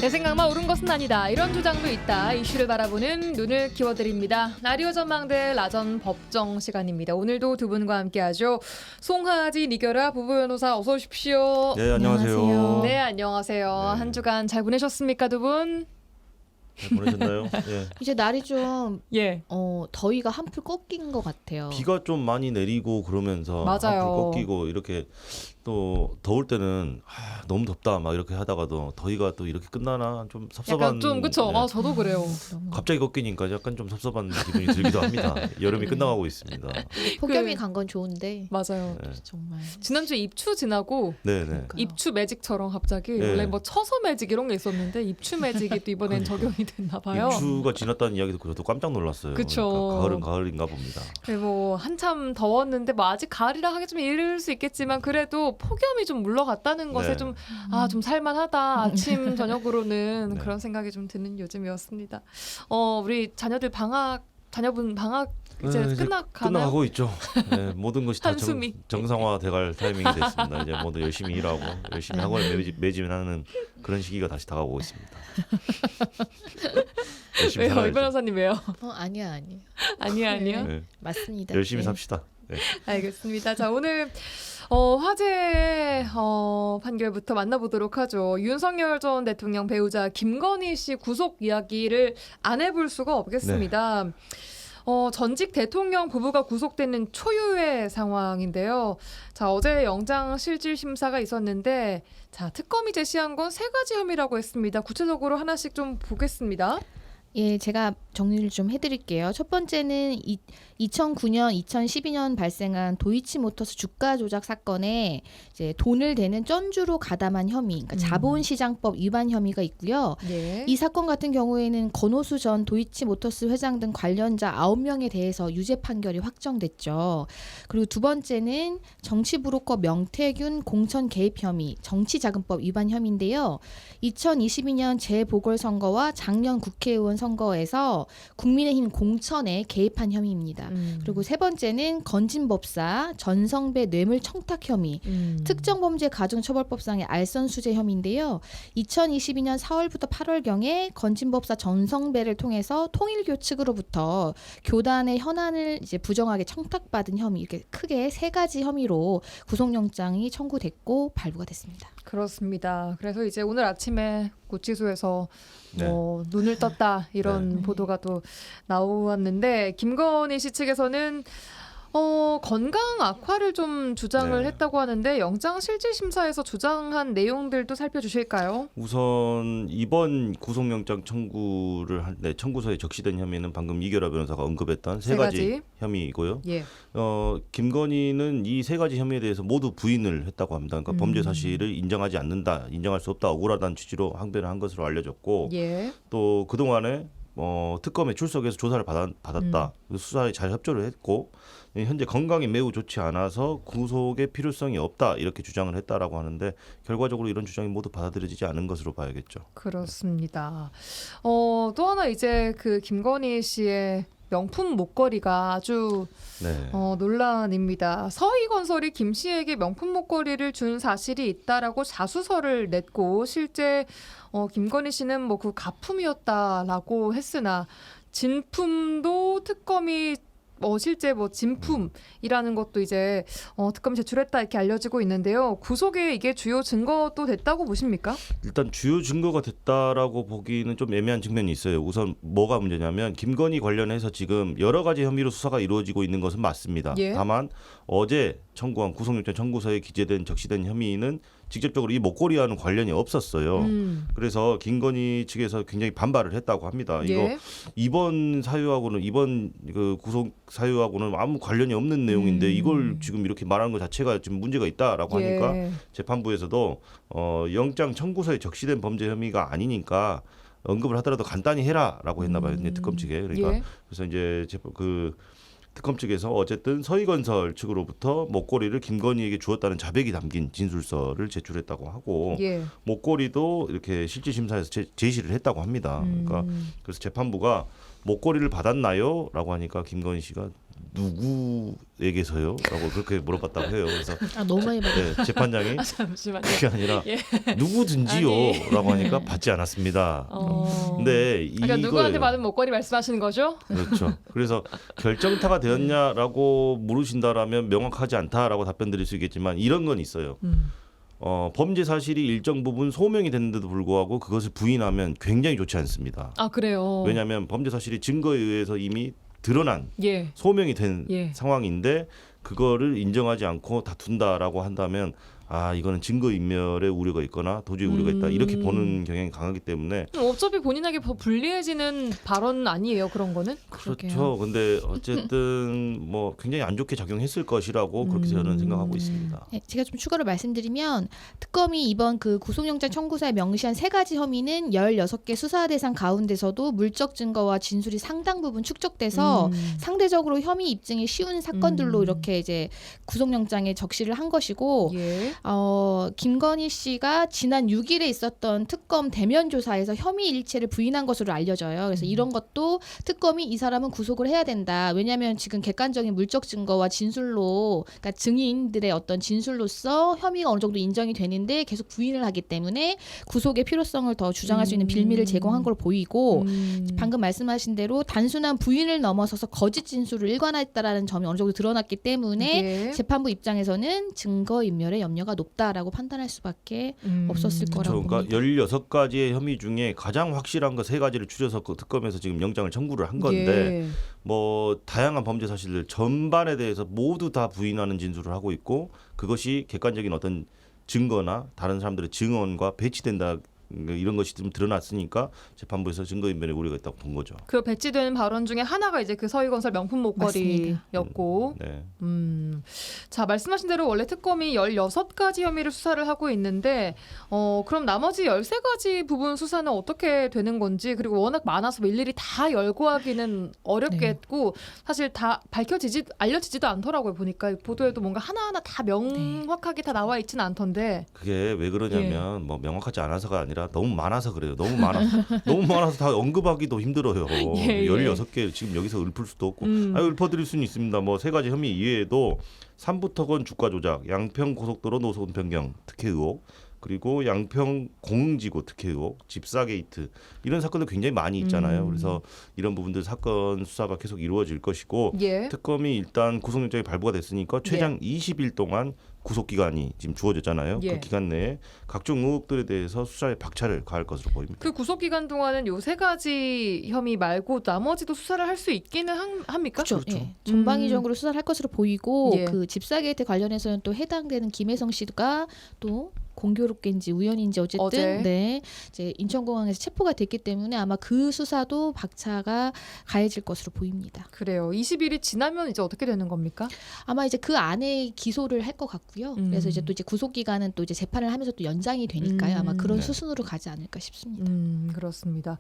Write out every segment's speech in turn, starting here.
내 생각만 옳은 것은 아니다. 이런 주장도 있다. 이슈를 바라보는 눈을 키워드립니다. 라디오 전망대 라전 법정 시간입니다. 오늘도 두 분과 함께하죠. 송하지 니겨라 부부변호사 어서 오십시오. 네, 안녕하세요. 네, 안녕하세요. 네. 한 주간 잘 보내셨습니까, 두 분? 잘 보내셨나요? 예. 이제 날이 좀 예. 더위가 한풀 꺾인 것 같아요. 비가 좀 많이 내리고 그러면서 맞아요. 한풀 꺾이고 이렇게 또 더울 때는 너무 덥다 막 이렇게 하다가도 더위가 또 이렇게 끝나나 좀 섭섭한. 약간 좀 그쵸? 네. 아, 저도 그래요. 갑자기 꺾이니까 약간 좀 섭섭한 기분이 들기도 합니다. 여름이 끝나가고 있습니다. 폭염이 간 건 좋은데 맞아요. 네. 정말 지난주에 입추 지나고 네네. 그러니까요. 입추 매직처럼 갑자기 네. 원래 뭐 처서 매직 이런 게 있었는데 입추 매직이 또 이번엔 적용이 됐나 봐요. 입추가 지났다는 이야기 듣고 저도 깜짝 놀랐어요. 그쵸. 그러니까 가을은 가을인가 봅니다. 네, 뭐 한참 더웠는데 뭐 아직 가을이라 하기 좀 이를 수 있겠지만 그래도 폭염이 좀 물러갔다는 것에 네. 좀 좀 살만하다 아침 저녁으로는 네. 그런 생각이 좀 드는 요즘이었습니다. 우리 자녀분 방학 이제 네, 이제 끝나가나요? 끝나가고 있죠. 네, 모든 것이 다 한숨이. 정상화돼갈 타이밍이 됐습니다. 이제 모두 열심히 일하고 열심히 학원에 매진하는 그런 시기가 다시 다가오고 있습니다. 열심히 왜요? 이 살아야죠. 변호사님 왜요? 아니야 아니요. 네, 맞습니다. 열심히 네. 삽시다. 네. 알겠습니다. 자, 오늘 화제 판결부터 만나보도록 하죠. 윤석열 전 대통령 배우자 김건희 씨 구속 이야기를 안 해볼 수가 없겠습니다. 전직 대통령 부부가 구속되는 초유의 상황인데요. 자, 어제 영장 실질 심사가 있었는데 자, 특검이 제시한 건 세 가지 혐의라고 했습니다. 구체적으로 하나씩 좀 보겠습니다. 예, 제가 정리를 좀 해드릴게요. 첫 번째는 2009년, 2012년 발생한 도이치모터스 주가 조작 사건에 이제 돈을 대는 쩐주로 가담한 혐의, 그러니까 자본시장법 위반 혐의가 있고요. 네. 이 사건 같은 경우에는 건호수 전 도이치모터스 회장 등 관련자 9명에 대해서 유죄 판결이 확정됐죠. 그리고 두 번째는 정치브로커 명태균 공천 개입 혐의, 정치자금법 위반 혐의인데요. 2022년 재보궐선거와 작년 국회의원 선거에서 국민의힘 공천에 개입한 혐의입니다. 그리고 세 번째는 건진법사 전성배 뇌물 청탁 혐의, 특정범죄 가중처벌법상의 알선수재 혐의인데요. 2022년 4월부터 8월경에 건진법사 전성배를 통해서 통일교 측으로부터 교단의 현안을 이제 부정하게 청탁받은 혐의, 이렇게 크게 세 가지 혐의로 구속영장이 청구됐고 발부가 됐습니다. 그렇습니다. 그래서 이제 오늘 아침에 구치소에서 네. 눈을 떴다 이런 네. 보도가 또 나왔는데 김건희 씨 측에서는 건강 악화를 좀 주장을 네. 했다고 하는데 영장 실질 심사에서 주장한 내용들도 살펴주실까요? 우선 이번 구속영장 청구를 청구서에 적시된 혐의는 방금 이결아 변호사가 언급했던 세 가지 혐의이고요. 예. 김건희는 이 세 가지 혐의에 대해서 모두 부인을 했다고 합니다. 그러니까 범죄 사실을 인정하지 않는다, 인정할 수 없다, 억울하다는 취지로 항변을 한 것으로 알려졌고 예. 또 그동안에 특검에 출석해서 조사를 받았다. 수사에 잘 협조를 했고 현재 건강이 매우 좋지 않아서 구속의 필요성이 없다 이렇게 주장을 했다라고 하는데 결과적으로 이런 주장이 모두 받아들여지지 않은 것으로 봐야겠죠. 그렇습니다. 또 하나 이제 그 김건희 씨의 명품 목걸이가 아주 네. 논란입니다. 서희건설이 김 씨에게 명품 목걸이를 준 사실이 있다라고 자수서를 냈고 실제 김건희 씨는 뭐 그 가품이었다라고 했으나 진품도 특검이 실제 진품이라는 것도 이제 특검이 제출했다 이렇게 알려지고 있는데요. 구속에 이게 주요 증거도 됐다고 보십니까? 일단 주요 증거가 됐다라고 보기는 좀 애매한 측면이 있어요. 우선 뭐가 문제냐면 김건희 관련해서 지금 여러 가지 혐의로 수사가 이루어지고 있는 것은 맞습니다. 예. 다만 어제 청구한 구속영장 청구서에 기재된 적시된 혐의는 직접적으로 이 목걸이와는 관련이 없었어요. 그래서 김건희 측에서 굉장히 반발을 했다고 합니다. 이거 예. 이번 그 구속 사유하고는 아무 관련이 없는 내용인데 이걸 지금 이렇게 말하는 것 자체가 지금 문제가 있다라고 하니까 예. 재판부에서도 영장 청구서에 적시된 범죄 혐의가 아니니까 언급을 하더라도 간단히 해라라고 했나 봐요. 특검 측에. 그러니까 예. 그래서 이제 특검 측에서 어쨌든 서희건설 측으로부터 목걸이를 김건희에게 주었다는 자백이 담긴 진술서를 제출했다고 하고 예. 목걸이도 이렇게 실질 심사에서 제시를 했다고 합니다. 그러니까 그래서 재판부가 목걸이를 받았나요? 라고 하니까 김건희 씨가 누구에게서요? 라고 그렇게 물어봤다고 해요. 그래서 너무 많이 받았어요. 네, 재판장이 잠시만요. 그게 아니라 예. 누구든지요 아니. 라고 하니까 받지 않았습니다. 근데 그러니까 누구한테 이거예요. 받은 목걸이 말씀하시는 거죠? 그렇죠. 그래서 결정타가 되었냐라고 물으신다라면 명확하지 않다라고 답변 드릴 수 있겠지만 이런 건 있어요. 범죄 사실이 일정 부분 소명이 됐는데도 불구하고 그것을 부인하면 굉장히 좋지 않습니다. 아 그래요. 왜냐하면 범죄 사실이 증거에 의해서 이미 드러난 예. 소명이 된 예. 상황인데 그거를 인정하지 않고 다툰다라고 한다면 이거는 증거인멸의 우려가 있거나 도주의 우려가 있다 이렇게 보는 경향이 강하기 때문에 어차피 본인에게 더 불리해지는 발언 아니에요 그런 거는? 그렇죠. 근데 어쨌든 뭐 굉장히 안 좋게 작용했을 것이라고 그렇게 저는 생각하고 있습니다. 네, 제가 좀 추가로 말씀드리면 특검이 이번 그 구속영장 청구서에 명시한 3가지 혐의는 16개 수사 대상 가운데서도 물적 증거와 진술이 상당 부분 축적돼서 상대적으로 혐의 입증이 쉬운 사건들로 이렇게 이제 구속영장에 적시를 한 것이고 예. 김건희 씨가 지난 6일에 있었던 특검 대면 조사에서 혐의 일체를 부인한 것으로 알려져요. 그래서 이런 것도 특검이 이 사람은 구속을 해야 된다. 왜냐하면 지금 객관적인 물적 증거와 진술로, 그러니까 증인들의 어떤 진술로서 혐의가 어느 정도 인정이 되는데 계속 부인을 하기 때문에 구속의 필요성을 더 주장할 수 있는 빌미를 제공한 걸 보이고 방금 말씀하신 대로 단순한 부인을 넘어서서 거짓 진술을 일관했다라는 점이 어느 정도 드러났기 때문에 예. 재판부 입장에서는 증거인멸의 염려가 높다라고 판단할 수밖에 없었을 거라고 그러니까 봅니다. 16가지의 혐의 중에 가장 확실한 거 3가지를 추려서 그 특검에서 지금 영장을 청구를 한 건데 예. 뭐 다양한 범죄 사실들 전반에 대해서 모두 다 부인하는 진술을 하고 있고 그것이 객관적인 어떤 증거나 다른 사람들의 증언과 배치된다 이런 것이 좀 드러났으니까 재판부에서 증거인멸의 우려가 있다고 본 거죠. 그 배치된 발언 중에 하나가 이제 그 서희건설 명품 목걸이였고, 네. 자 말씀하신 대로 원래 특검이 16가지 혐의를 수사를 하고 있는데, 그럼 나머지 13가지 부분 수사는 어떻게 되는 건지 그리고 워낙 많아서 일일이 다 열거하기는 어렵겠고 사실 다 알려지지도 않더라고요. 보니까 보도에도 뭔가 하나하나 다 명확하게 다 나와 있지는 않던데. 그게 왜 그러냐면 뭐 명확하지 않아서가 아니라 너무 많아서 그래요. 너무 많아서 다 언급하기도 힘들어요. 예. 16개 지금 여기서 읊을 수도 없고 읊어드릴 수는 있습니다. 뭐 3가지 혐의 이외에도 삼부토건 주가 조작, 양평 고속도로 노선 변경 특혜 의혹, 그리고 양평 공지구 특혜 의혹, 집사 게이트 이런 사건들 굉장히 많이 있잖아요. 그래서 이런 부분들 사건 수사가 계속 이루어질 것이고 예. 특검이 일단 구속영장이 발부가 됐으니까 최장 20일 동안 구속 기간이 지금 주어졌잖아요. 예. 그 기간 내에 각종 의혹들에 대해서 수사에 박차를 가할 것으로 보입니다. 그 구속 기간 동안은 요 3가지 혐의 말고 나머지도 수사를 할 수 있기는 합니까? 그렇죠. 예. 전방위적으로 수사를 할 것으로 보이고 예. 그 집사 게이트 관련해서는 또 해당되는 김혜성 씨가 또 공교롭게인지 우연인지 어쨌든 어제. 이제 인천공항에서 체포가 됐기 때문에 아마 그 수사도 박차가 가해질 것으로 보입니다. 그래요. 20일이 지나면 이제 어떻게 되는 겁니까? 아마 이제 그 안에 기소를 할 것 같고요. 그래서 이제 또 이제 구속 기간은 또 이제 재판을 하면서 또 연장이 되니까요. 아마 그런 네. 수순으로 가지 않을까 싶습니다. 그렇습니다.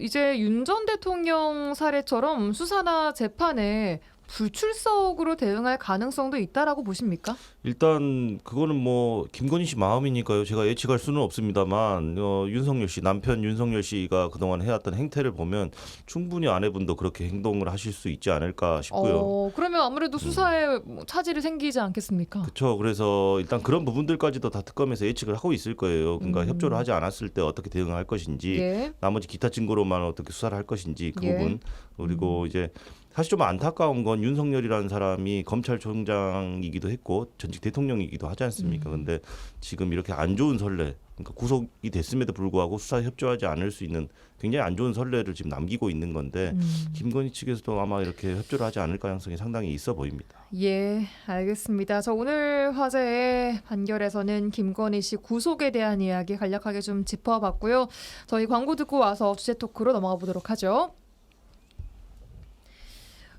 이제 윤 전 대통령 사례처럼 수사나 재판에 불출석으로 대응할 가능성도 있다라고 보십니까? 일단 그거는 뭐 김건희 씨 마음이니까요. 제가 예측할 수는 없습니다만 윤석열 씨 남편 윤석열 씨가 그동안 해왔던 행태를 보면 충분히 아내분도 그렇게 행동을 하실 수 있지 않을까 싶고요. 그러면 아무래도 수사에 뭐 차질이 생기지 않겠습니까? 그렇죠. 그래서 일단 그런 부분들까지도 다 특검에서 예측을 하고 있을 거예요. 그러니까 협조를 하지 않았을 때 어떻게 대응할 것인지, 예. 나머지 기타 증거로만 어떻게 수사를 할 것인지 그 예. 부분. 그리고 이제 사실 좀 안타까운 건 윤석열이라는 사람이 검찰총장이기도 했고 전직 대통령이기도 하지 않습니까? 근데 지금 이렇게 안 좋은 선례, 그러니까 구속이 됐음에도 불구하고 수사에 협조하지 않을 수 있는 굉장히 안 좋은 선례를 지금 남기고 있는 건데 김건희 측에서도 아마 이렇게 협조를 하지 않을 가능성이 상당히 있어 보입니다. 예, 알겠습니다. 저 오늘 화제의 판결에서는 김건희 씨 구속에 대한 이야기 간략하게 좀 짚어봤고요. 저희 광고 듣고 와서 주제 토크로 넘어가 보도록 하죠.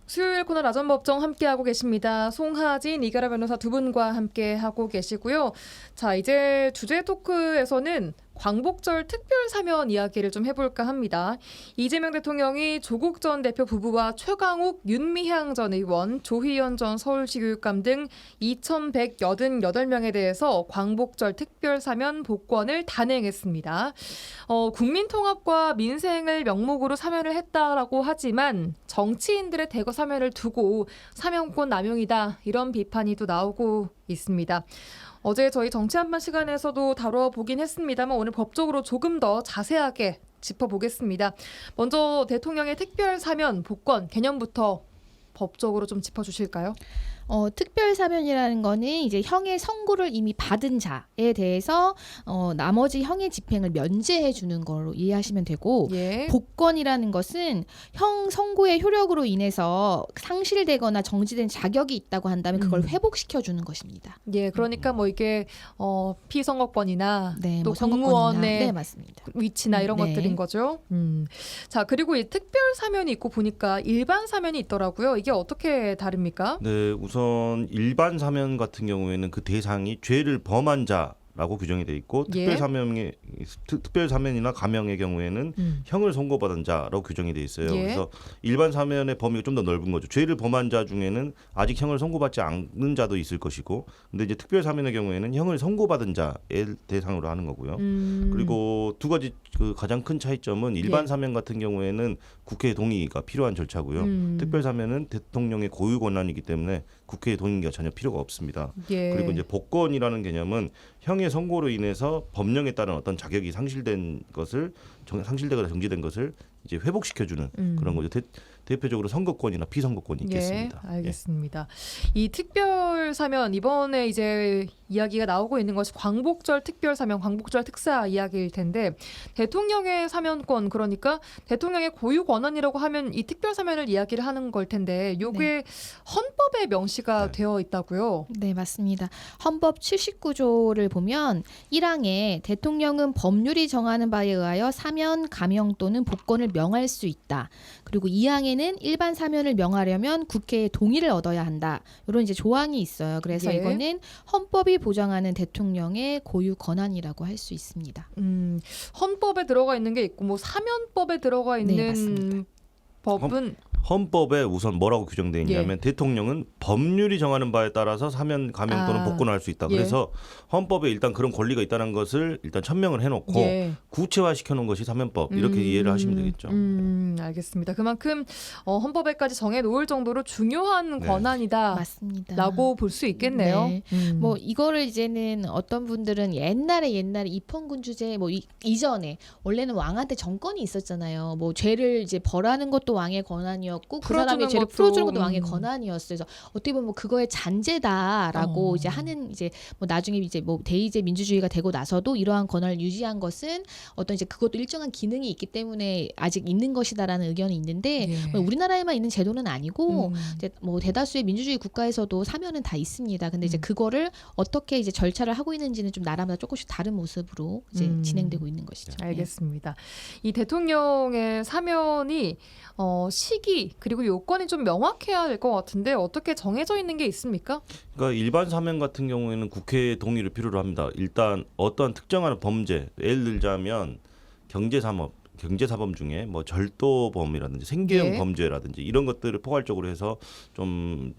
수요일 코너 라전법정 함께하고 계십니다. 송하진, 이결아 변호사 두 분과 함께하고 계시고요. 자, 이제 주제 토크에서는 광복절 특별 사면 이야기를 좀 해볼까 합니다. 이재명 대통령이 조국 전 대표 부부와 최강욱, 윤미향 전 의원, 조희연 전 서울시 교육감 등 2,188명에 대해서 광복절 특별 사면 복권을 단행했습니다. 국민통합과 민생을 명목으로 사면을 했다라고 하지만 정치인들의 대거 사면을 두고 사면권 남용이다 이런 비판이 또 나오고 있습니다. 어제 저희 정치 한반 시간에서도 다뤄보긴 했습니다만 오늘 법적으로 조금 더 자세하게 짚어보겠습니다. 먼저 대통령의 특별 사면 복권 개념부터 법적으로 좀 짚어주실까요? 특별 사면이라는 거는 이제 형의 선고를 이미 받은 자에 대해서 나머지 형의 집행을 면제해 주는 걸로 이해하시면 되고 예. 복권이라는 것은 형 선고의 효력으로 인해서 상실되거나 정지된 자격이 있다고 한다면 그걸 회복시켜 주는 것입니다. 예, 그러니까 뭐 이게 피선거권이나 네, 또 뭐 선거권이나 공무원의 네, 맞습니다. 위치나 이런 네. 것들인 거죠. 자, 그리고 이 특별 사면이 있고 보니까 일반 사면이 있더라고요. 이게 어떻게 다릅니까? 네, 우선 일반 사면 같은 경우에는 그 대상이 죄를 범한 자라고 규정이 돼 있고 예. 특별 사면이나 감형의 경우에는 형을 선고받은 자라고 규정이 돼 있어요. 예. 그래서 일반 사면의 범위가 좀 더 넓은 거죠. 죄를 범한 자 중에는 아직 형을 선고받지 않는 자도 있을 것이고, 근데 이제 특별 사면의 경우에는 형을 선고받은 자의 대상으로 하는 거고요. 그리고 두 가지 그 가장 큰 차이점은 일반 예. 사면 같은 경우에는 국회의 동의가 필요한 절차고요. 특별 사면은 대통령의 고유 권한이기 때문에 국회의 동의가 전혀 필요가 없습니다. 예. 그리고 이제 복권이라는 개념은 형의 선고로 인해서 법령에 따른 어떤 자격이 상실되거나 정지된 것을 이제 회복시켜주는 그런 거죠. 대표적으로 선거권이나 피선거권이 있겠습니다. 예, 알겠습니다. 이 특별 사면 이번에 이제 이야기가 나오고 있는 것이 광복절 특별 사면, 광복절 특사 이야기일 텐데 대통령의 사면권 그러니까 대통령의 고유 권한이라고 하면 이 특별 사면을 이야기를 하는 걸 텐데 요게 헌법에 명시가 네. 되어 있다고요. 네, 맞습니다. 헌법 79조를 보면 1항에 대통령은 법률이 정하는 바에 의하여 사면, 감형 또는 복권을 명할 수 있다. 그리고 2항에는 일반 사면을 명하려면 국회의 동의를 얻어야 한다. 이런 이제 조항이 있어요. 그래서 예. 이거는 헌법이 보장하는 대통령의 고유 권한이라고 할 수 있습니다. 헌법에 들어가 있는 게 있고 뭐 사면법에 들어가 네, 있는 맞습니다. 법은 헌법에 우선 뭐라고 규정되어 있냐면 대통령은 법률이 정하는 바에 따라서 사면, 감형 또는 복권을 할 수 있다. 예. 그래서 헌법에 일단 그런 권리가 있다는 것을 일단 천명을 해놓고 예. 구체화시켜 놓은 것이 사면법 이렇게 이해를 하시면 되겠죠. 알겠습니다. 그만큼 헌법에까지 정해 놓을 정도로 중요한 네. 권한이다. 맞습니다. 라고 볼 수 있겠네요. 네. 뭐 이거를 이제는 어떤 분들은 옛날에 입헌군주제 뭐 이전에 원래는 왕한테 정권이 있었잖아요. 뭐 죄를 이제 벌하는 것도 왕의 권한이었고 그 풀어주는 사람의 죄를 것도, 풀어주는 것도 왕의 권한이었어요. 그래서 어떻게 보면 뭐 그거의 잔재다라고 이제 하는 이제 뭐 나중에 이제 뭐 대의제 민주주의가 되고 나서도 이러한 권한을 유지한 것은 어떤 이제 그것도 일정한 기능이 있기 때문에 아직 있는 것이다라는 의견이 있는데 예. 뭐 우리나라에만 있는 제도는 아니고 이제 뭐 대다수의 민주주의 국가에서도 사면은 다 있습니다. 근데 이제 그거를 어떻게 이제 절차를 하고 있는지는 좀 나라마다 조금씩 다른 모습으로 이제 진행되고 있는 것이죠. 알겠습니다. 이 대통령의 사면이 시기 그리고 요건이 좀 명확해야 될 것 같은데 어떻게 정해져 있는 게 있습니까? 그러니까 일반 사면 같은 경우에는 국회의 동의를 필요로 합니다. 일단 어떠한 특정한 범죄, 예를 들자면 경제사범 중에 뭐 절도범이라든지 생계형 예. 범죄라든지 이런 것들을 포괄적으로 해서 좀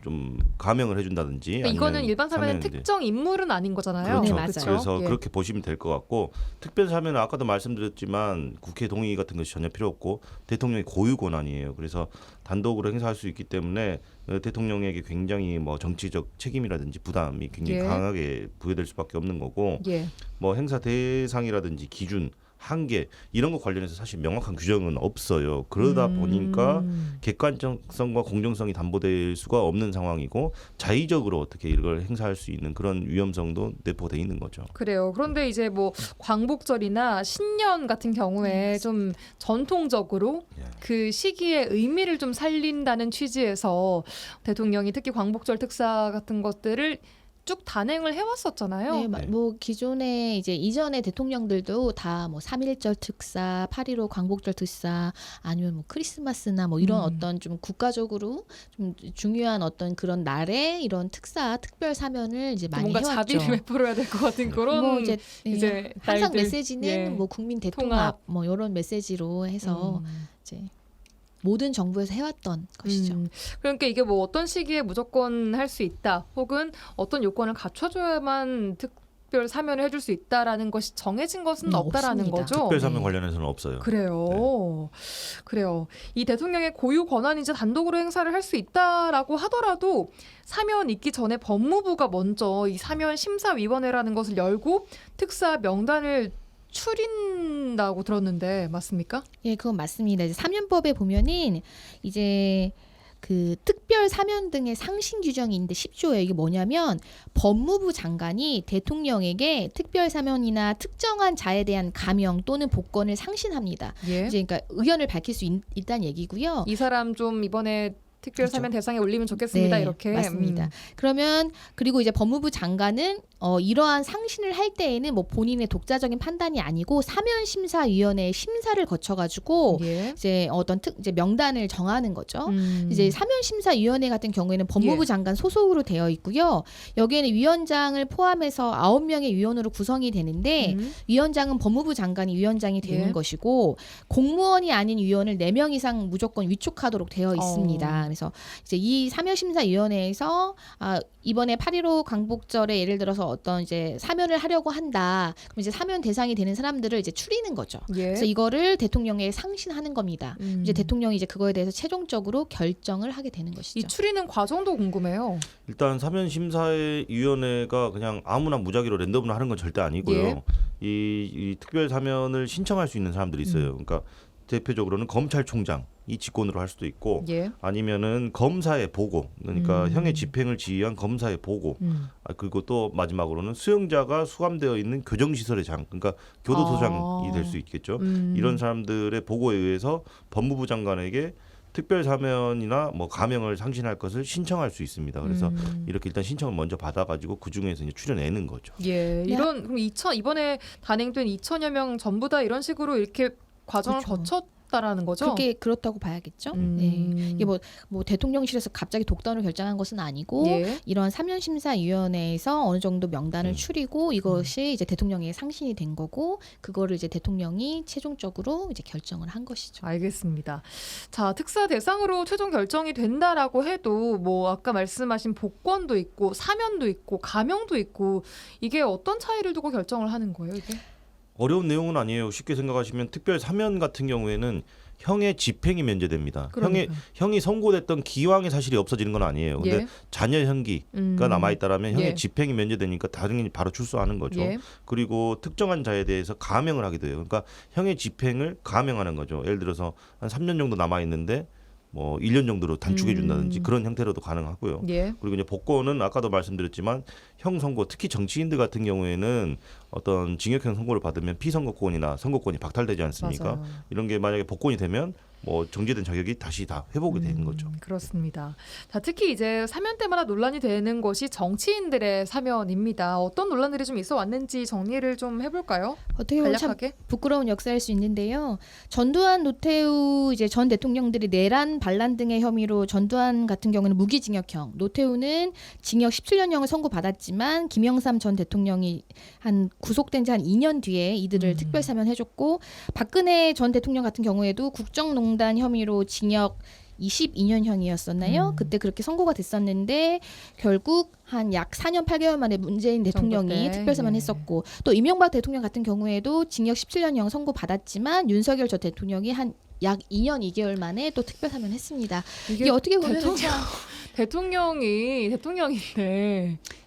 감형을 해준다든지. 그러니까 이거는 일반 사면은 사면인데. 특정 인물은 아닌 거잖아요. 그렇죠. 네, 맞아요. 그래서 예. 그렇게 보시면 될 것 같고 특별 사면은 아까도 말씀드렸지만 국회 동의 같은 것이 전혀 필요 없고 대통령의 고유 권한이에요. 그래서 단독으로 행사할 수 있기 때문에 대통령에게 굉장히 뭐 정치적 책임이라든지 부담이 굉장히 예. 강하게 부여될 수밖에 없는 거고 예. 뭐 행사 대상이라든지 기준 한계 이런 것 관련해서 사실 명확한 규정은 없어요. 그러다 보니까 객관성과 공정성이 담보될 수가 없는 상황이고 자의적으로 어떻게 이걸 행사할 수 있는 그런 위험성도 내포돼 있는 거죠. 그래요. 그런데 이제 뭐 광복절이나 신년 같은 경우에 좀 전통적으로 예. 그 시기의 의미를 좀 살린다는 취지에서 대통령이 특히 광복절 특사 같은 것들을 쭉 단행을 해왔었잖아요. 네, 네. 뭐 기존에 이제 이전의 대통령들도 다 뭐 3.1절 특사, 8.15 광복절 특사, 아니면 뭐 크리스마스나 뭐 이런 어떤 좀 국가적으로 좀 중요한 어떤 그런 날에 이런 특사, 특별 사면을 이제 많이 뭔가 해왔죠. 자비를 베풀어야 될 것 같은 그런 뭐 이제, 이제 항상 날들. 메시지는 예. 뭐 국민 통합. 대통합 뭐 이런 메시지로 해서 이제 모든 정부에서 해왔던 것이죠. 그러니까 이게 뭐 어떤 시기에 무조건 할 수 있다, 혹은 어떤 요건을 갖춰줘야만 특별 사면을 해줄 수 있다라는 것이 정해진 것은 없다라는 없습니다. 거죠. 특별 사면 네. 관련해서는 없어요. 그래요. 그래요. 이 대통령의 고유 권한이자 단독으로 행사를 할 수 있다라고 하더라도 사면 있기 전에 법무부가 먼저 이 사면 심사위원회라는 것을 열고 특사 명단을 추린다고 들었는데 맞습니까? 예, 그건 맞습니다. 이제 사면법에 보면은 이제 그 특별 사면 등의 상신 규정이 있는데 10조예요. 이게 뭐냐면 법무부 장관이 대통령에게 특별 사면이나 특정한 자에 대한 감형 또는 복권을 상신합니다. 예. 이제 그러니까 의견을 밝힐 수 있다는 얘기고요. 이 사람 좀 이번에 특별 그렇죠. 사면 대상에 올리면 좋겠습니다. 네, 이렇게. 맞습니다. 그러면 그리고 이제 법무부 장관은 이러한 상신을 할 때에는 뭐 본인의 독자적인 판단이 아니고 사면심사위원회의 심사를 거쳐가지고 예. 이제 어떤 이제 명단을 정하는 거죠. 음. 이제 사면심사위원회 같은 경우에는 법무부 예. 장관 소속으로 되어 있고요. 여기에는 위원장을 포함해서 9명의 위원으로 구성이 되는데 위원장은 법무부 장관이 위원장이 되는 예. 것이고 공무원이 아닌 위원을 4명 이상 무조건 위촉하도록 되어 있습니다. 그래서 이제 이 사면심사위원회에서 이번에 8.15 광복절에 예를 들어서 어떤 이제 사면을 하려고 한다. 그럼 이제 사면 대상이 되는 사람들을 이제 추리는 거죠. 예. 그래서 이거를 대통령에게 상신하는 겁니다. 이제 대통령이 이제 그거에 대해서 최종적으로 결정을 하게 되는 것이죠. 이 추리는 과정도 궁금해요. 일단 사면심사위원회가 그냥 아무나 무작위로 랜덤으로 하는 건 절대 아니고요. 예. 이 특별 사면을 신청할 수 있는 사람들이 있어요. 그러니까 대표적으로는 검찰총장이 직권으로 할 수도 있고 예. 아니면은 검사의 보고, 그러니까 형의 집행을 지휘한 검사의 보고, 그리고 또 마지막으로는 수용자가 수감되어 있는 교정시설의 장, 그러니까 교도소장이 될 수 있겠죠. 이런 사람들의 보고에 의해서 법무부 장관에게 특별 사면이나 뭐 감형을 상신할 것을 신청할 수 있습니다. 그래서 이렇게 일단 신청을 먼저 받아가지고 그 중에서 이제 추려내는 거죠. 예. 이런 그럼 이번에 단행된 2천여 명 전부 다 이런 식으로 이렇게 과정을 그렇죠. 거쳤다라는 거죠. 그게 그렇다고 봐야겠죠. 네. 이게 뭐 대통령실에서 갑자기 독단으로 결정한 것은 아니고 예. 이런 사면심사위원회에서 어느 정도 명단을 추리고 이것이 이제 대통령에게 상신이 된 거고 그거를 이제 대통령이 최종적으로 이제 결정을 한 것이죠. 알겠습니다. 자, 특사 대상으로 최종 결정이 된다라고 해도 뭐 아까 말씀하신 복권도 있고 사면도 있고 감형도 있고 이게 어떤 차이를 두고 결정을 하는 거예요, 이게? 어려운 내용은 아니에요. 쉽게 생각하시면 특별 사면 같은 경우에는 형의 집행이 면제됩니다. 그러니까요. 형이 선고됐던 기왕의 사실이 없어지는 건 아니에요. 근데 예. 자녀 형기가 남아 있다라면 형의 예. 집행이 면제되니까 당연히 바로 출소하는 거죠. 예. 그리고 특정한 자에 대해서 감형을 하기도 해요. 그러니까 형의 집행을 감형하는 거죠. 예를 들어서 한 3년 정도 남아 있는데 뭐 1년 정도로 단축해 준다든지 그런 형태로도 가능하고요. 예. 그리고 이제 복권은 아까도 말씀드렸지만 형 선고, 특히 정치인들 같은 경우에는 어떤 징역형 선고를 받으면 피선거권이나 선거권이 박탈되지 않습니까? 맞아요. 이런 게 만약에 복권이 되면 뭐 정지된 자격이 다시 다 회복이 되는 거죠. 그렇습니다. 자, 특히 이제 사면 때마다 논란이 되는 것이 정치인들의 사면입니다. 어떤 논란들이 좀 있어 왔는지 정리를 좀 해볼까요? 어떻게 보면 참 간략하게. 부끄러운 역사일 수 있는데요. 전두환, 노태우 이제 전 대통령들이 내란, 반란 등의 혐의로 전두환 같은 경우는 무기징역형, 노태우는 징역 17년형을 선고받았지만 김영삼 전 대통령이 한 구속된 지 한 2년 뒤에 이들을 특별 사면해줬고 박근혜 전 대통령 같은 경우에도 국정농단 혐의로 징역 22년형이었었나요? 그때 그렇게 선고가 됐었는데 결국 한 약 4년 8개월 만에 문재인 대통령이 특별 사면했었고 또 이명박 대통령 같은 경우에도 징역 17년형 선고 받았지만 윤석열 전 대통령이 한 약 2년 2개월 만에 또 특별 사면했습니다. 이게 어떻게 보면 대통령인데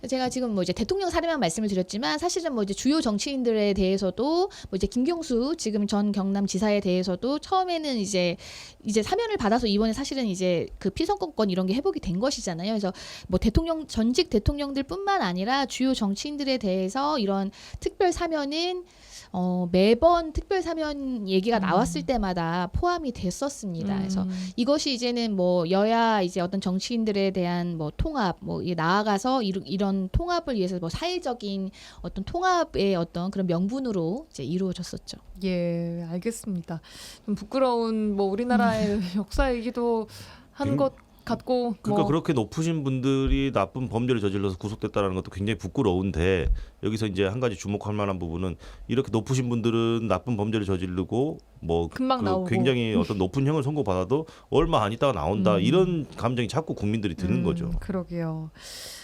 제가 지금 뭐 이제 대통령 사례만 말씀을 드렸지만 사실은 뭐 이제 주요 정치인들에 대해서도 뭐 이제 김경수 지금 전 경남지사에 대해서도 처음에는 이제 사면을 받아서 이번에 사실은 이제 그 피선거권 이런 게 회복이 된 것이잖아요. 그래서 뭐 대통령 전직 대통령들뿐만 아니라 주요 정치인들에 대해서 이런 특별 사면은 매번 특별 사면 얘기가 나왔을 때마다 포함이 됐었습니다. 그래서 이것이 이제는 뭐 여야 이제 어떤 정치인들의 사람들에 대한 뭐 통합, 뭐 나아가서 이런 통합을 위해서 뭐 사회적인 어떤 통합의 어떤 그런 명분으로 이제 이루어졌었죠. 예, 알겠습니다. 좀 부끄러운 뭐 우리나라의 역사이기도 한 것 같고 그러니까 뭐 그렇게 높으신 분들이 나쁜 범죄를 저질러서 구속됐다는 것도 굉장히 부끄러운데 여기서 이제 한 가지 주목할 만한 부분은 이렇게 높으신 분들은 나쁜 범죄를 저지르고 뭐 금방 나오고. 굉장히 어떤 높은 형을 선고받아도 얼마 안 있다가 나온다 이런 감정이 자꾸 국민들이 드는 거죠. 그러게요.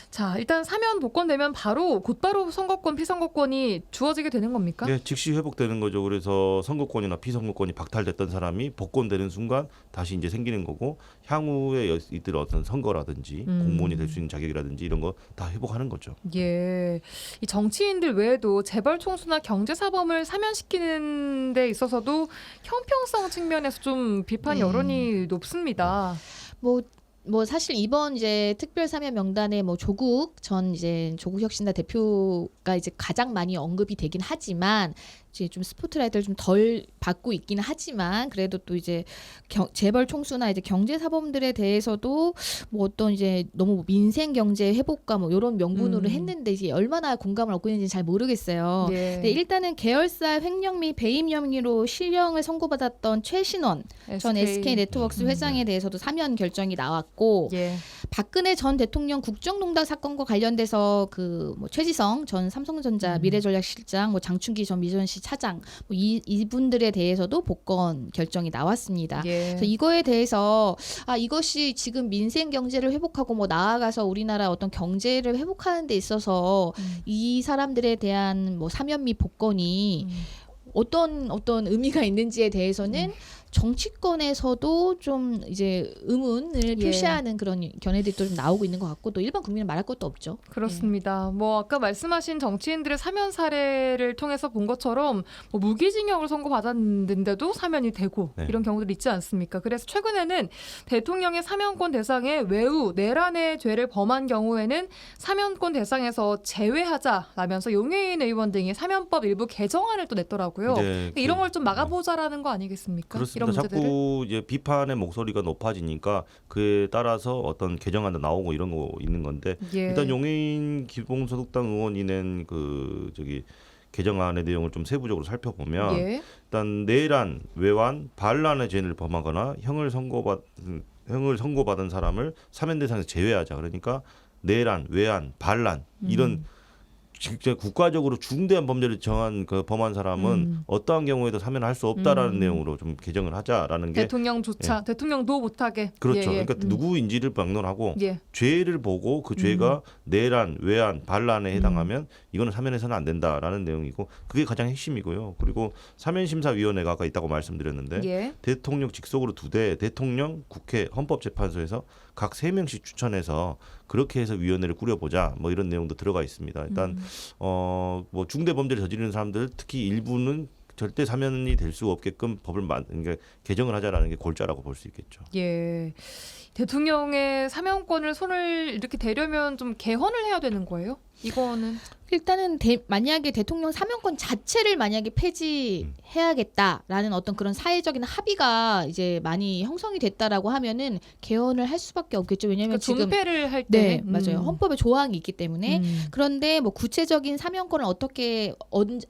자, 일단 사면 복권되면 곧바로 선거권, 피선거권이 주어지게 되는 겁니까? 네, 즉시 회복되는 거죠. 그래서 선거권이나 피선거권이 박탈됐던 사람이 복권되는 순간 다시 이제 생기는 거고 향후에 이들 어떤 선거라든지 공무원이 될 수 있는 자격이라든지 이런 거 다 회복하는 거죠. 예, 이 정치인들 외에도 재벌 총수나 경제사범을 사면시키는 데 있어서도 형평성 측면에서 좀 비판 여론이 높습니다. 뭐 사실 이번 이제 특별 사면 명단에 뭐 조국 전 이제 조국혁신당 대표가 이제 가장 많이 언급이 되긴 하지만 이제 좀 스포트라이트를 좀 덜 받고 있기는 하지만 그래도 또 이제 재벌 총수나 이제 경제 사범들에 대해서도 뭐 어떤 이제 너무 민생 경제 회복과 뭐 이런 명분으로 했는데 이제 얼마나 공감을 얻고 있는지 잘 모르겠어요. 예. 근데 일단은 계열사 횡령 및 배임 혐의로 실형을 선고받았던 최신원 전 SK 네트워크스 회장에 대해서도 사면 결정이 나왔고 예. 박근혜 전 대통령 국정농단 사건과 관련돼서 그 뭐 최지성 전 삼성전자 미래전략실장, 뭐 장충기 전 미전시 차장 뭐 이분들에 대해서도 복권 결정이 나왔습니다. 예. 그래서 이거에 대해서 이것이 지금 민생 경제를 회복하고 뭐 나아가서 우리나라 어떤 경제를 회복하는 데 있어서 이 사람들에 대한 뭐 사면 및 복권이 어떤 의미가 있는지에 대해서는 정치권에서도 좀 이제 의문을 표시하는 그런 견해들이 또 좀 나오고 있는 것 같고 또 일반 국민은 말할 것도 없죠. 그렇습니다. 뭐 아까 말씀하신 정치인들의 사면 사례를 통해서 본 것처럼 뭐 무기징역을 선고받았는데도 사면이 되고 이런 경우들이 있지 않습니까? 그래서 최근에는 대통령의 사면권 대상에 외우, 내란의 죄를 범한 경우에는 사면권 대상에서 제외하자라면서 용해인 의원 등이 사면법 일부 개정안을 또 냈더라고요. 네, 이런 걸 좀 막아보자라는 거 아니겠습니까? 그렇습니다. 이런 문제들을. 자꾸 이제 비판의 목소리가 높아지니까 그에 따라서 어떤 개정안도 나오고 이런 거 있는 건데 예. 일단 용해인 기본소득당 의원이 낸 그 개정안의 내용을 좀 세부적으로 살펴보면 예. 일단 내란, 외환, 반란의 죄를 범하거나 형을 선고받은 사람을 사면 대상에서 제외하자. 그러니까 내란, 외환, 반란 이런 진짜 국가적으로 중대한 범죄를 범한 사람은 어떠한 경우에도 사면할 수 없다라는 내용으로 좀 개정을 하자라는 게 대통령조차 대통령도 못하게. 그렇죠. 예, 예. 그러니까 누구인지를 막론하고 예. 죄를 보고 그 죄가 내란, 외환, 반란에 해당하면 이거는 사면해서는 안 된다라는 내용이고 그게 가장 핵심이고요. 그리고 사면심사위원회가 아까 있다고 말씀드렸는데 예. 대통령 직속으로 2대, 대통령, 국회, 헌법재판소에서 각 3명씩 추천해서 그렇게 해서 위원회를 꾸려보자 뭐 이런 내용도 들어가 있습니다. 일단 뭐 중대 범죄를 저지르는 사람들 특히 일부는 절대 사면이 될 수 없게끔 법을 그러니까 개정을 하자라는 게 골자라고 볼 수 있겠죠. 예. 대통령의 사면권을 손을 이렇게 대려면 좀 개헌을 해야 되는 거예요? 이거는 일단은 만약에 대통령 사면권 자체를 만약에 폐지해야겠다라는 어떤 그런 사회적인 합의가 이제 많이 형성이 됐다라고 하면은 개헌을 할 수밖에 없겠죠. 왜냐하면 그러니까 지금 존폐를 할 때. 네, 맞아요. 헌법에 조항이 있기 때문에 그런데 뭐 구체적인 사면권을 어떻게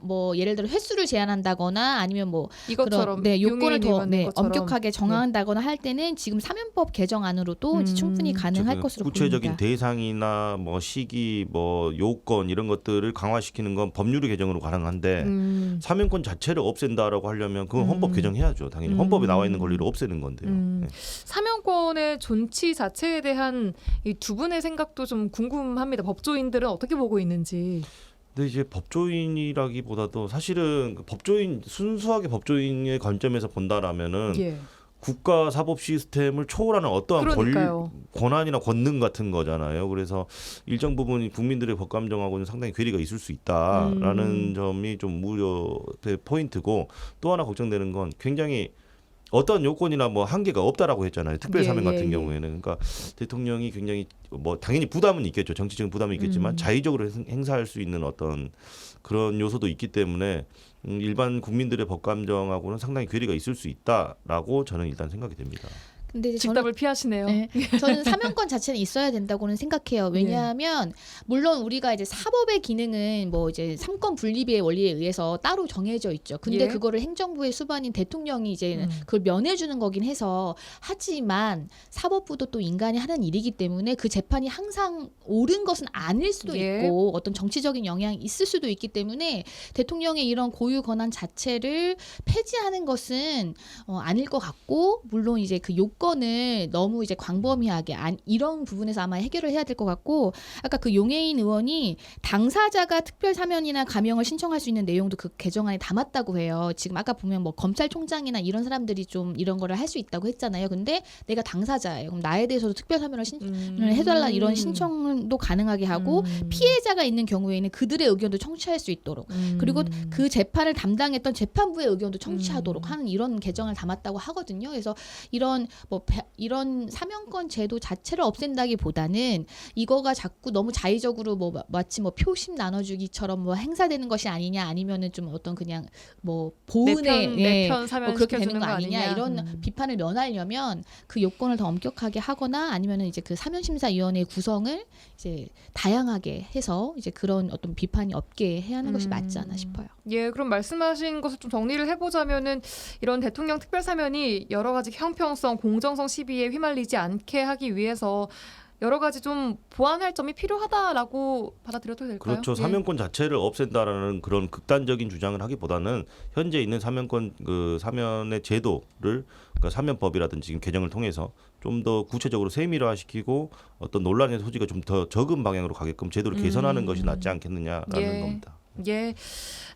뭐 예를 들어 횟수를 제한한다거나 아니면 뭐 이것처럼 그런 요건을 더 것처럼. 엄격하게 정한다거나 할 때는 지금 사면법 개정안으로도 이제 충분히 가능할 것으로 구체적인 보입니다. 대상이나 뭐 시기, 뭐 요건 이런 것들을 강화시키는 건 법률의 개정으로 가능한데 사면권 자체를 없앤다라고 하려면 그건 헌법 개정해야죠. 당연히 헌법에 나와 있는 권리를 없애는 건데요. 네. 사면권의 존치 자체에 대한 이 두 분의 생각도 좀 궁금합니다. 법조인들은 어떻게 보고 있는지. 근데 이제 법조인이라기보다도 사실은 순수하게 법조인의 관점에서 본다라면은 예. 국가 사법 시스템을 초월하는 어떠한 그러니까요. 권한이나 권능 같은 거잖아요. 그래서 일정 부분 국민들의 법 감정하고는 상당히 괴리가 있을 수 있다라는 점이 좀 우려의 포인트고 또 하나 걱정되는 건 굉장히 어떤 요건이나 뭐 한계가 없다라고 했잖아요. 특별 사면 같은 경우에는 그러니까 대통령이 굉장히 뭐 당연히 부담은 있겠죠. 정치적인 부담은 있겠지만 자의적으로 행사할 수 있는 어떤 그런 요소도 있기 때문에 일반 국민들의 법 감정하고는 상당히 괴리가 있을 수 있다라고 저는 일단 생각이 됩니다. 근데 이제 직답을 피하시네요. 네. 저는 사면권 자체는 있어야 된다고는 생각해요. 왜냐하면 물론 우리가 이제 사법의 기능은 뭐 이제 삼권 분립의 원리에 의해서 따로 정해져 있죠. 근데 예. 그거를 행정부의 수반인 대통령이 이제 그걸 면해주는 거긴 해서 하지만 사법부도 또 인간이 하는 일이기 때문에 그 재판이 항상 옳은 것은 아닐 수도 예. 있고 어떤 정치적인 영향이 있을 수도 있기 때문에 대통령의 이런 고유 권한 자체를 폐지하는 것은 아닐 것 같고 물론 이제 그 요건을 너무 이제 광범위하게 이런 부분에서 아마 해결을 해야 될 것 같고 아까 그 용해인 의원이 당사자가 특별 사면이나 감형을 신청할 수 있는 내용도 그 개정안에 담았다고 해요. 지금 아까 보면 뭐 검찰총장이나 이런 사람들이 좀 이런 거를 할 수 있다고 했잖아요. 근데 내가 당사자예요. 그럼 나에 대해서도 특별 사면을 해달라 이런 신청도 가능하게 하고 피해자가 있는 경우에는 그들의 의견도 청취할 수 있도록 그리고 그 재판을 담당했던 재판부의 의견도 청취하도록 하는 이런 개정을 담았다고 하거든요. 그래서 이런 이런 사면권 제도 자체를 없앤다기보다는 이거가 자꾸 너무 자의적으로 뭐 마치 뭐 표심 나눠주기처럼 뭐 행사되는 것이 아니냐 아니면은 좀 어떤 그냥 뭐 보은의 내편 사면 뭐 그렇게 되는 시켜주는 거 거 아니냐 아니냐. 이런 비판을 면하려면 그 요건을 더 엄격하게 하거나 아니면은 이제 그 사면심사위원회 구성을 이제 다양하게 해서 이제 그런 어떤 비판이 없게 해야 하는 것이 맞지 않나 싶어요. 예, 그럼 말씀하신 것을 좀 정리를 해보자면은 이런 대통령 특별사면이 여러 가지 형평성, 공정성 시비에 휘말리지 않게 하기 위해서 여러 가지 좀 보완할 점이 필요하다라고 받아들여도 될까요? 그렇죠. 예. 사면권 자체를 없앤다라는 그런 극단적인 주장을 하기보다는 현재 있는 사면권 그 사면의 제도를 그러니까 사면법이라든지 지금 개정을 통해서 좀 더 구체적으로 세밀화시키고 어떤 논란의 소지가 좀 더 적은 방향으로 가게끔 제도를 개선하는 것이 낫지 않겠느냐라는 예. 겁니다. 예,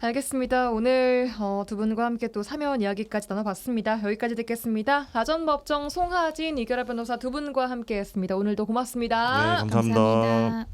알겠습니다. 오늘 두 분과 함께 또 사면 이야기까지 나눠봤습니다. 여기까지 듣겠습니다. 아전법정 송하진 이결아 변호사 두 분과 함께했습니다. 오늘도 고맙습니다. 네, 감사합니다. 감사합니다.